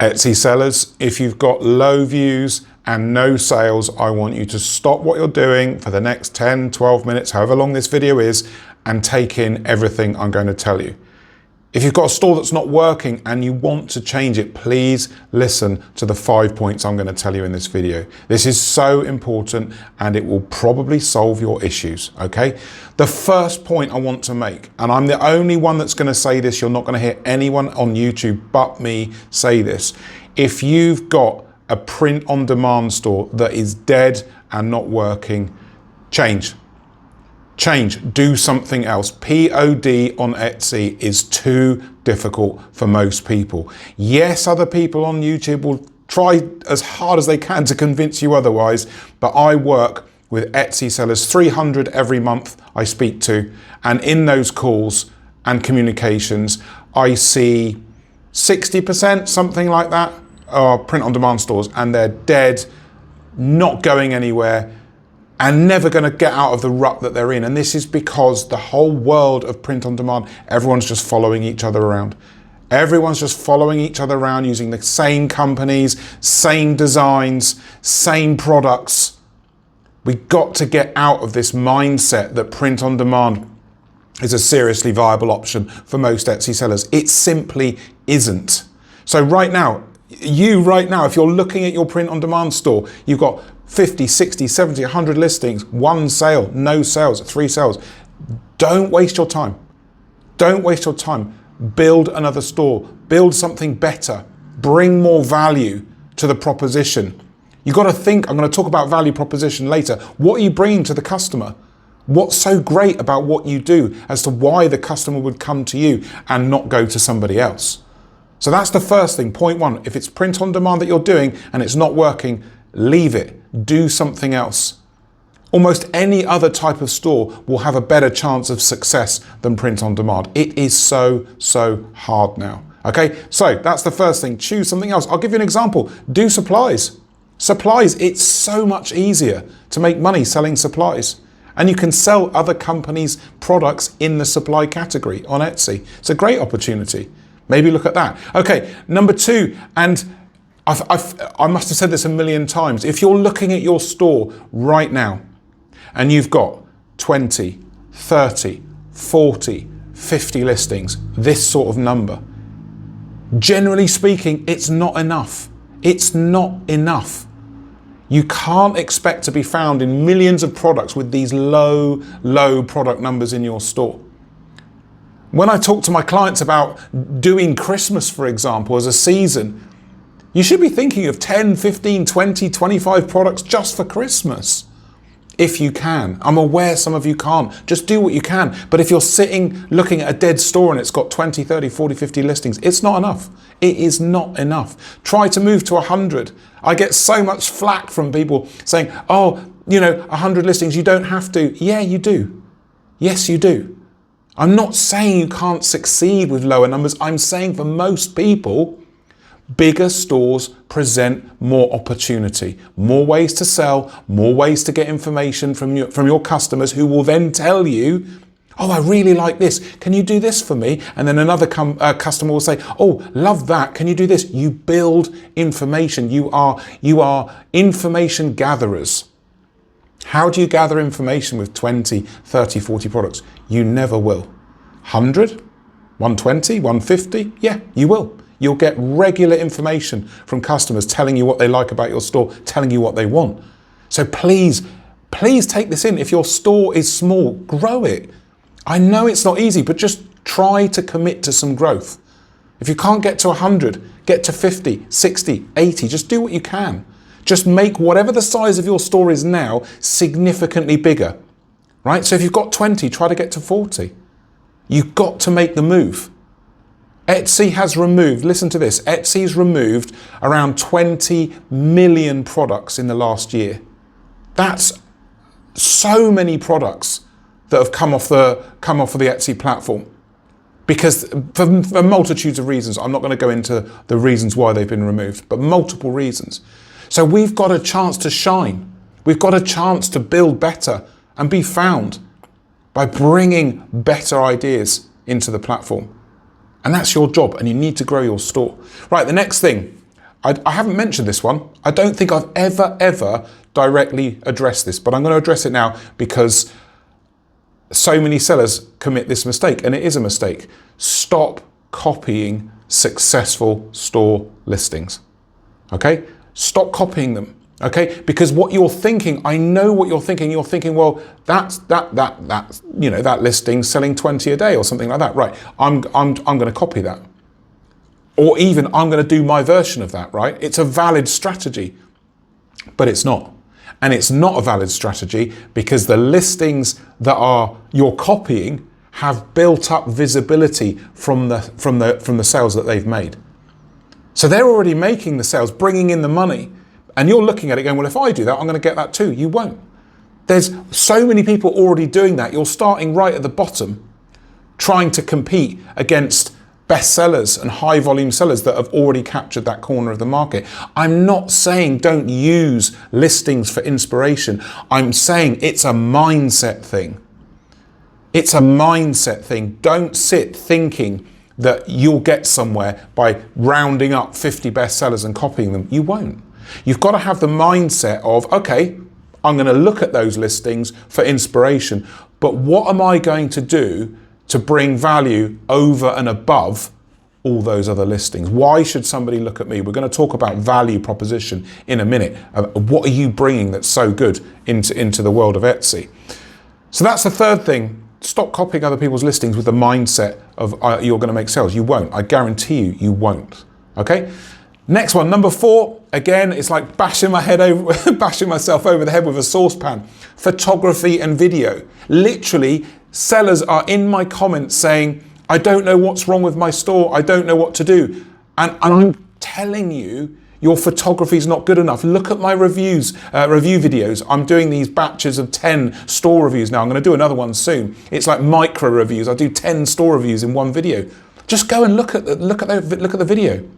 Etsy sellers, if you've got low views and no sales, I want you to stop what you're doing for the next 10, 12 minutes, however long this video is, and take in everything I'm going to tell you. If you've got a store that's not working and you want to change it, please listen to the 5 points I'm going to tell you in this video. This is so important and it will probably solve your issues, okay? The first point I want to make, and I'm the only one that's going to say this, you're not going to hear anyone on YouTube but me say this. If you've got a print-on-demand store that is dead and not working, change. Change, do something else. POD on Etsy is too difficult for most people. Yes, other people on YouTube will try as hard as they can to convince you otherwise, but I work with Etsy sellers, 300 every month I speak to, and in those calls and communications, I see 60%, something like that, are print-on-demand stores, and they're dead, not going anywhere, and never going to get out of the rut that they're in. And this is because the whole world of print on demand, everyone's just following each other around. Everyone's just following each other around using the same companies, same designs, same products. We've got to get out of this mindset that print on demand is a seriously viable option for most Etsy sellers. It simply isn't. So right now, if you're looking at your print on demand store, you've got 50, 60, 70, 100 listings, 1 sale, no sales, 3 sales. Don't waste your time. Don't waste your time. Build another store. Build something better. Bring more value to the proposition. You've got to think, I'm going to talk about value proposition later. What are you bringing to the customer? What's so great about what you do as to why the customer would come to you and not go to somebody else? So that's the first thing, point 1. If it's print on demand that you're doing and it's not working, leave it. Do something else. Almost any other type of store will have a better chance of success than print on demand. It is so hard now. Okay, so that's the first thing. Choose something else. I'll give you an example. Do supplies. Supplies, it's so much easier to make money selling supplies. And you can sell other companies' products in the supply category on Etsy. It's a great opportunity. Maybe look at that. Okay, number 2, and I must have said this a million times. If you're looking at your store right now and you've got 20, 30, 40, 50 listings, this sort of number, generally speaking, it's not enough. It's not enough. You can't expect to be found in millions of products with these low product numbers in your store. When I talk to my clients about doing Christmas, for example, as a season, you should be thinking of 10, 15, 20, 25 products just for Christmas, if you can. I'm aware some of you can't. Just do what you can. But if you're sitting looking at a dead store and it's got 20, 30, 40, 50 listings, it's not enough. It is not enough. Try to move to 100. I get so much flack from people saying, oh, 100 listings, you don't have to. Yeah, you do. Yes, you do. I'm not saying you can't succeed with lower numbers. I'm saying for most people, bigger stores present more opportunity, more ways to sell, more ways to get information from your customers who will then tell you, oh, I really like this. Can you do this for me? And then another customer will say, oh, love that. Can you do this? You build information. You are information gatherers. How do you gather information with 20, 30, 40 products? You never will. 100, 120, 150? Yeah, you will. You'll get regular information from customers telling you what they like about your store, telling you what they want. So please take this in. If your store is small, grow it. I know it's not easy, but just try to commit to some growth. If you can't get to 100, get to 50, 60, 80, just do what you can. Just make whatever the size of your store is now significantly bigger, right? So if you've got 20, try to get to 40. You've got to make the move. Etsy has removed, listen to this, Etsy's removed around 20 million products in the last year. That's so many products that have come off the Etsy platform. Because for multitudes of reasons, I'm not going to go into the reasons why they've been removed, but multiple reasons. So we've got a chance to shine. We've got a chance to build better and be found by bringing better ideas into the platform. And that's your job, and you need to grow your store. Right, the next thing, I haven't mentioned this one. I don't think I've ever directly addressed this, but I'm going to address it now because so many sellers commit this mistake, and it is a mistake. Stop copying successful store listings. Okay? Stop copying them. Okay? Because what you're thinking, I know what you're thinking. You're thinking, well, that listing's selling 20 a day or something like that. Right. I'm going to copy that. Or even I'm going to do my version of that, right? It's a valid strategy, but it's not. And it's not a valid strategy because the listings that you're copying have built up visibility from the sales that they've made. So they're already making the sales, bringing in the money, and you're looking at it going, well, if I do that, I'm going to get that too. You won't. There's so many people already doing that. You're starting right at the bottom, trying to compete against bestsellers and high volume sellers that have already captured that corner of the market. I'm not saying don't use listings for inspiration. I'm saying it's a mindset thing. It's a mindset thing. Don't sit thinking that you'll get somewhere by rounding up 50 bestsellers and copying them. You won't. You've got to have the mindset of, okay, I'm going to look at those listings for inspiration, but what am I going to do to bring value over and above all those other listings? Why should somebody look at me? We're going to talk about value proposition in a minute. What are you bringing that's so good into the world of Etsy? So that's the third thing. Stop copying other people's listings with the mindset of you're going to make sales. You won't. I guarantee you won't. Okay? Next one, number 4. Again, it's like bashing myself over the head with a saucepan. Photography and video. Literally, sellers are in my comments saying, I don't know what's wrong with my store. I don't know what to do. And I'm telling you, your photography is not good enough. Look at my review videos. I'm doing these batches of 10 store reviews now. I'm going to do another one soon. It's like micro reviews. I do 10 store reviews in one video. Just go and look at the video.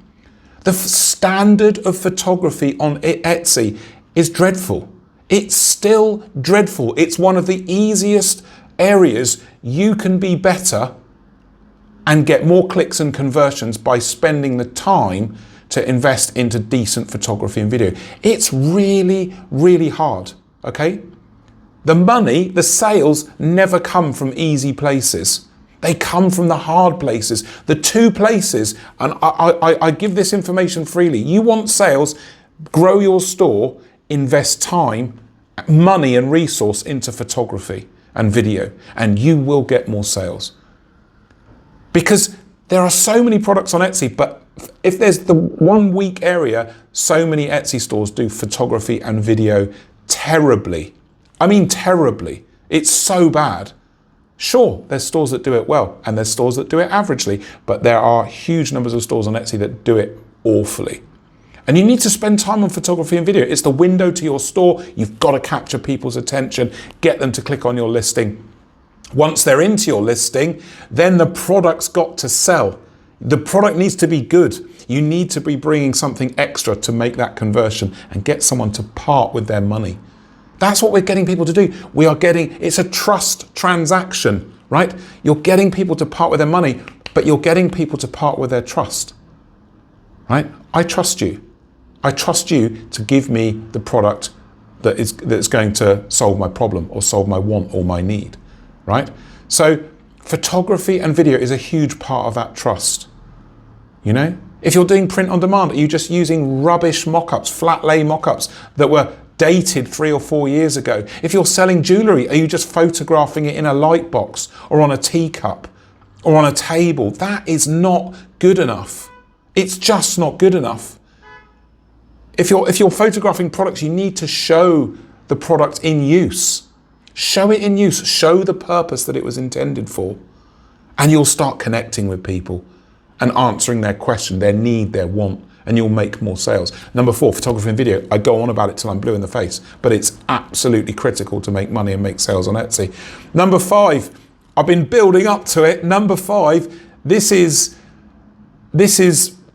The standard of photography on Etsy is dreadful. It's still dreadful. It's one of the easiest areas you can be better and get more clicks and conversions by spending the time to invest into decent photography and video. It's really, really hard, okay? The money, the sales never come from easy places. They come from the hard places. The 2 places, and I give this information freely. You want sales, grow your store, invest time, money and resource into photography and video, and you will get more sales. Because there are so many products on Etsy, but if there's the one weak area, so many Etsy stores do photography and video terribly. I mean terribly. It's so bad. Sure, there's stores that do it well, and there's stores that do it averagely, but there are huge numbers of stores on Etsy that do it awfully. And you need to spend time on photography and video. It's the window to your store. You've got to capture people's attention, get them to click on your listing. Once they're into your listing, then the product's got to sell. The product needs to be good. You need to be bringing something extra to make that conversion and get someone to part with their money. That's what we're getting people to do. It's a trust transaction, right? You're getting people to part with their money, but you're getting people to part with their trust, right? I trust you. I trust you to give me the product that's going to solve my problem or solve my want or my need, right? So photography and video is a huge part of that trust, you know? If you're doing print on demand, are you just using rubbish mock-ups, flat lay mock-ups that were dated 3 or 4 years ago? If you're selling jewellery, are you just photographing it in a light box or on a teacup or on a table? That is not good enough. It's just not good enough. If you're photographing products, you need to show the product in use. Show it in use. Show the purpose that it was intended for. And you'll start connecting with people and answering their question, their need, their want, and you'll make more sales. Number 4, photography and video. I go on about it till I'm blue in the face, but it's absolutely critical to make money and make sales on Etsy. Number 5, I've been building up to it. Number 5, this is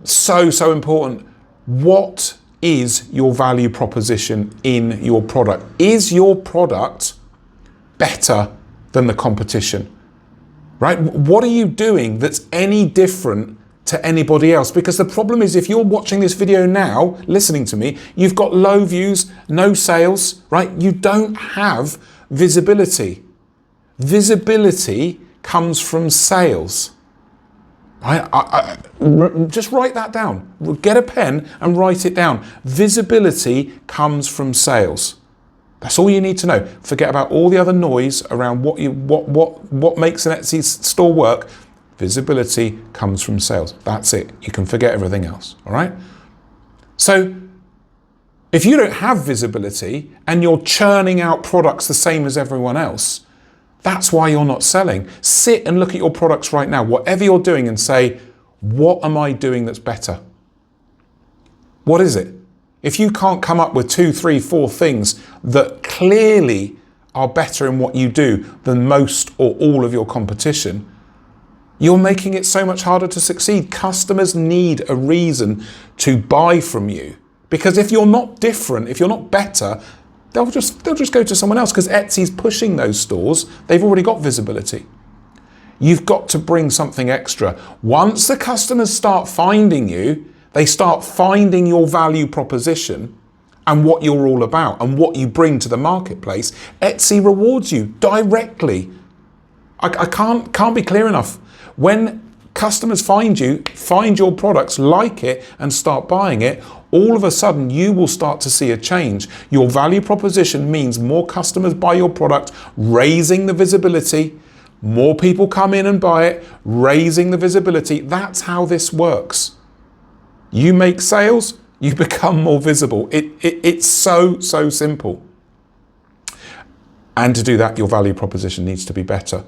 so important. What is your value proposition in your product? Is your product better than the competition? Right? What are you doing that's any different to to anybody else. Because the problem is, if you're watching this video now, listening to me, you've got low views, no sales, right? You don't have visibility. Visibility comes from sales. Just write that down. Get a pen and write it down. Visibility comes from sales. That's all you need to know. Forget about all the other noise around what makes an Etsy store work. Visibility comes from sales. That's it. You can forget everything else. All right? So if you don't have visibility and you're churning out products the same as everyone else, that's why you're not selling. Sit and look at your products right now, whatever you're doing, and say, what am I doing that's better? What is it? If you can't come up with 2, 3, 4 things that clearly are better in what you do than most or all of your competition, you're making it so much harder to succeed. Customers need a reason to buy from you. Because if you're not different, if you're not better, they'll just go to someone else, because Etsy's pushing those stores. They've already got visibility. You've got to bring something extra. Once the customers start finding you, they start finding your value proposition and what you're all about and what you bring to the marketplace. Etsy rewards you directly. I can't be clear enough. When customers find you, find your products, like it, and start buying it, all of a sudden you will start to see a change. Your value proposition means more customers buy your product, raising the visibility. More people come in and buy it, raising the visibility. That's how this works. You make sales, you become more visible. It's so simple. And to do that, your value proposition needs to be better.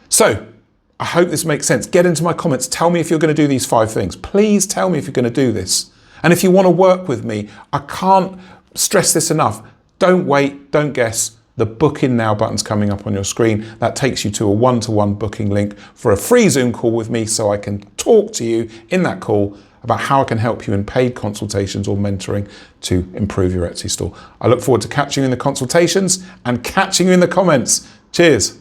So, I hope this makes sense. Get into my comments. Tell me if you're going to do these 5 things. Please tell me if you're going to do this. And if you want to work with me, I can't stress this enough. Don't wait, don't guess. The booking now button's coming up on your screen. That takes you to a one-to-one booking link for a free Zoom call with me, so I can talk to you in that call about how I can help you in paid consultations or mentoring to improve your Etsy store. I look forward to catching you in the consultations and catching you in the comments. Cheers.